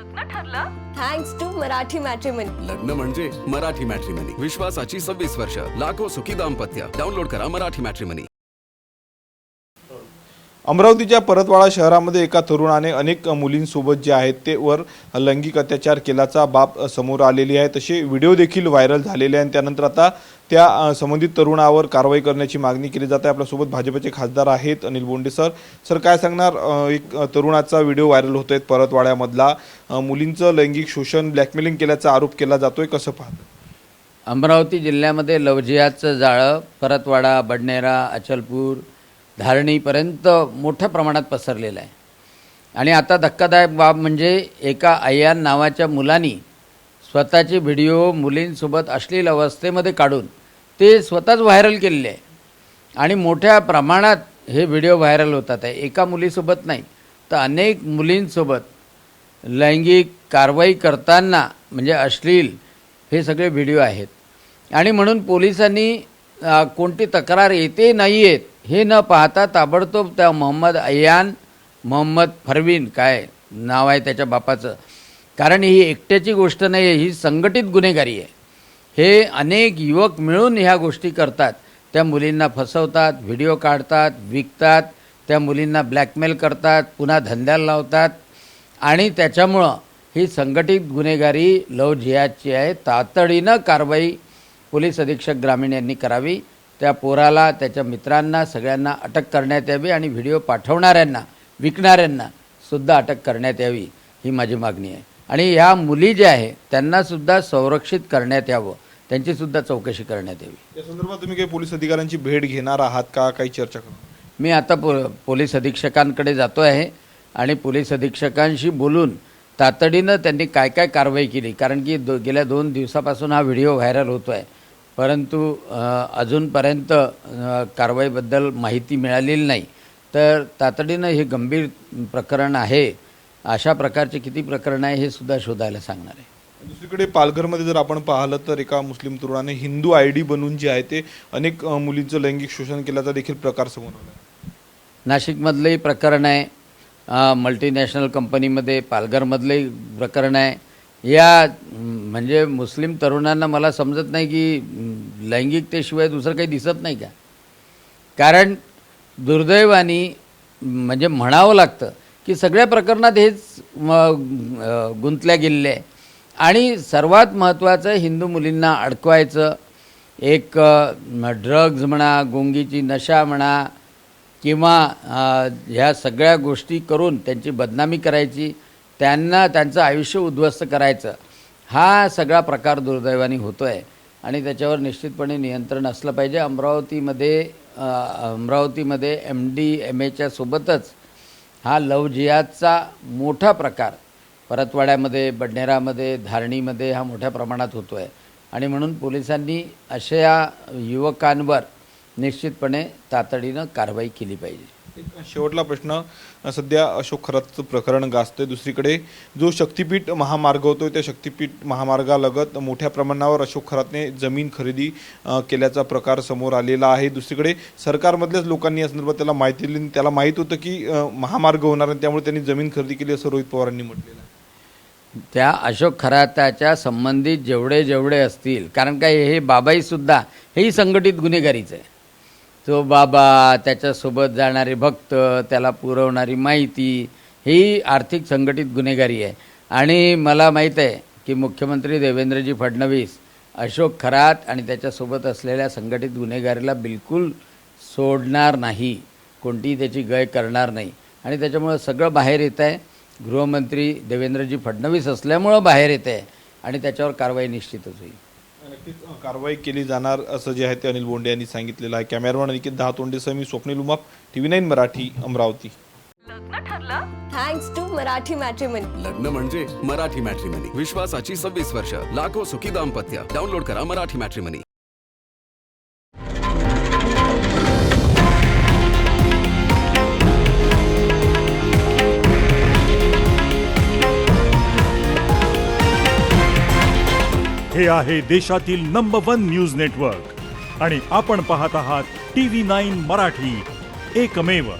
लग्न ठरलं thanks to Marathi matrimony. लग्न म्हणजे मराठी मॅट्रिमनी, विश्वासाची 26 वर्ष, लाखो सुखी दाम्पत्य। डाउनलोड करा मराठी मॅट्रिमनी। अमरावतीच्या परतवाडा शहरामध्ये एका तरुणाने अनेक मुलींसोबत जे आहेत ते वर लैंगिक अत्याचार केल्याचा बाब समोर आलेली आहे। तसे व्हिडिओ देखील व्हायरल झालेले आहेत। त्यानंतर आता त्या संबंधित तरुणावर कारवाई करण्याची मागणी केली जाते। आपल्यासोबत भाजपचे खासदार आहेत अनिल बोंडे सर। सर काय सांगणार, एक तरुणाचा व्हिडिओ व्हायरल होतोय परतवाड्यामधला, मुलींचं लैंगिक शोषण ब्लॅकमेलिंग केल्याचा आरोप केला जातोय, कसं पाहता? अमरावती जिल्ह्यामध्ये लवजियाचं जाळं परतवाडा, बडनेरा, अचलपूर, धारणीपर्यंत मोठ्या प्रमाणात पसरलेलं आहे। आणि आता धक्कादायक बाब म्हणजे एका अय्यान नावाच्या मुलानी स्वतःचे व्हिडिओ मुलींसोबत अश्लील अवस्थेमध्ये काढून ते स्वतःच व्हायरल केलेले आहे। आणि मोठ्या प्रमाणात हे व्हिडिओ व्हायरल होतात आहे। एका मुलीसोबत नाही तर अनेक मुलींसोबत लैंगिक कारवाई करताना म्हणजे अश्लील हे सगळे व्हिडिओ आहेत। आणि म्हणून पोलिसांनी कोणती तक्रार येते नाही येत हे न पाहता ताबडतोब त्या मोहम्मद फरवीन काय नाव आहे त्याच्या बापाचं, कारण ही एकट्याची गोष्ट नाही आहे, ही संघटित गुन्हेगारी आहे। हे अनेक युवक मिळून ह्या गोष्टी करतात, त्या मुलींना फसवतात, व्हिडिओ काढतात, विकतात, त्या मुलींना ब्लॅकमेल करतात, पुन्हा धंद्याला लावतात। आणि त्याच्यामुळं ही संघटित गुन्हेगारी लव जिहादची आहे। तातडीनं कारवाई पोलीस अधीक्षक ग्रामीण यांनी करावी, त्या पोराला त्याच्या मित्रांना सगळ्यांना अटक करण्यात यावी आणि व्हिडिओ पाठवणाऱ्यांना विकणाऱ्यांना सुद्धा अटक करण्यात यावी, ही माझी मागणी आहे। आणि ह्या मुली ज्या आहे त्यांनासुद्धा संरक्षित करण्यात यावं, त्यांचीसुद्धा चौकशी करण्यात यावी। या संदर्भात तुम्ही काही पोलीस अधिकाऱ्यांची भेट घेणार आहात का, काही चर्चा करणार? मी आता पोलीस अधीक्षकांकडे जातो आहे आणि पोलीस अधीक्षकांशी बोलून तातडीनं त्यांनी काय काय कारवाई केली, कारण की गेल्या 2 दिवसापासून हा व्हिडिओ व्हायरल होतो आहे, परंतु अजूनपर्यंत कारवाईबद्दल माहिती मिळालेली नाही। तर तातडीनं हे गंभीर प्रकरण आहे, अशा प्रकारचे किती प्रकरण आहे हे सुद्धा शोधायला सांगणार आहे। दुसरीकडे पालघरमध्ये जर आपण पाहिलं तर एका मुस्लिम तरुणाने हिंदू आयडी बनवून जे आहे ते अनेक मुलींचं लैंगिक शोषण केल्याचा देखील प्रकार समोर आला आहे। नाशिकमधलंही प्रकरण आहे, मल्टीनॅशनल कंपनीमध्ये पालघरमधलंही प्रकरण आहे। या म्हणजे मुस्लिम तरुणांना मला समजत नाही की लैंगिकतेशिवाय दुसरं काही दिसत नाही का? कारण दुर्दैवाने म्हणजे म्हणावं लागतं की सगळ्या प्रकरणात हेच गुंतल्या गेलेले आहे। आणि सर्वात महत्त्वाचं हिंदू मुलींना अडकवायचं, एक ड्रग्ज म्हणा, गोंगीची नशा म्हणा, किंवा ह्या सगळ्या गोष्टी करून त्यांची बदनामी करायची, त्यांना त्यांचं आयुष्य उद्ध्वस्त करायचं, हा सगळा प्रकार दुर्दैवाने होतो आहे। आणि त्याच्यावर निश्चितपणे नियंत्रण असलं पाहिजे। अमरावतीमध्ये MDMAच्या सोबतच हा लव जिहादचा मोठा प्रकार परतवाड्यामध्ये, बडनेरामध्ये, धारणीमध्ये हा मोठ्या प्रमाणात होतो आहे। आणि म्हणून पोलिसांनी अशा युवकांवर निश्चितपणे तातडीनं कारवाई केली पाहिजे। शेवटला प्रश्न, सध्या अशोक खरातचं प्रकरण गाजतंय, दुसरीकडे जो शक्तिपीठ महामार्ग होतोय त्या शक्तिपीठ महामार्गालगत मोठ्या प्रमाणावर अशोक खरातने जमीन खरेदी केल्याचा प्रकार समोर आलेला आहे। दुसरीकडे सरकारमधल्याच लोकांनी या संदर्भात त्याला माहिती दिली, त्याला माहीत होतं की महामार्ग होणार आहे, त्यामुळे त्यांनी जमीन खरेदी केली असं रोहित पवारांनी म्हटलेलं आहे। त्या अशोक खराताच्या संबंधित जेवढे असतील, कारण काय हे बाबाईसुद्धा हेही संघटित गुन्हेगारीच आहे। तो बाबा, त्याच्यासोबत जाणारे भक्त, त्याला पुरवणारी माहिती, ही आर्थिक संघटित गुन्हेगारी आहे। आणि मला माहीत आहे की मुख्यमंत्री देवेंद्रजी फडणवीस अशोक खरात आणि त्याच्यासोबत असलेल्या संघटित गुन्हेगारीला बिलकुल सोडणार नाही, कोणतीही त्याची गय करणार नाही। आणि त्याच्यामुळं सगळं बाहेर येत आहे, गृहमंत्री देवेंद्रजी फडणवीस असल्यामुळं बाहेर येत आहे आणि त्याच्यावर कारवाई निश्चितच होईल। नक्कीच कारवाई केली जाणार असं जे आहे ते अनिल बोंडे यांनी सांगितलेलं आहे। कॅमेरामॅन अनिकेत दहातोंडेसह मी स्वप्नील उमाप, TV9 मराठी, अमरावती। लग्न ठरलं थँक्स टू मराठी मॅट्रिमनी। लग्न म्हणजे मराठी मॅट्रिमनी, विश्वासाची 26 वर्ष, लाखो सुखी दाम्पत्य। डाउनलोड करा मराठी मॅट्रिमनी। हे आहे देशातील नंबर 1 न्यूज नेटवर्क आणि आपण पाहत आहात TV9 मराठी, एकमेव।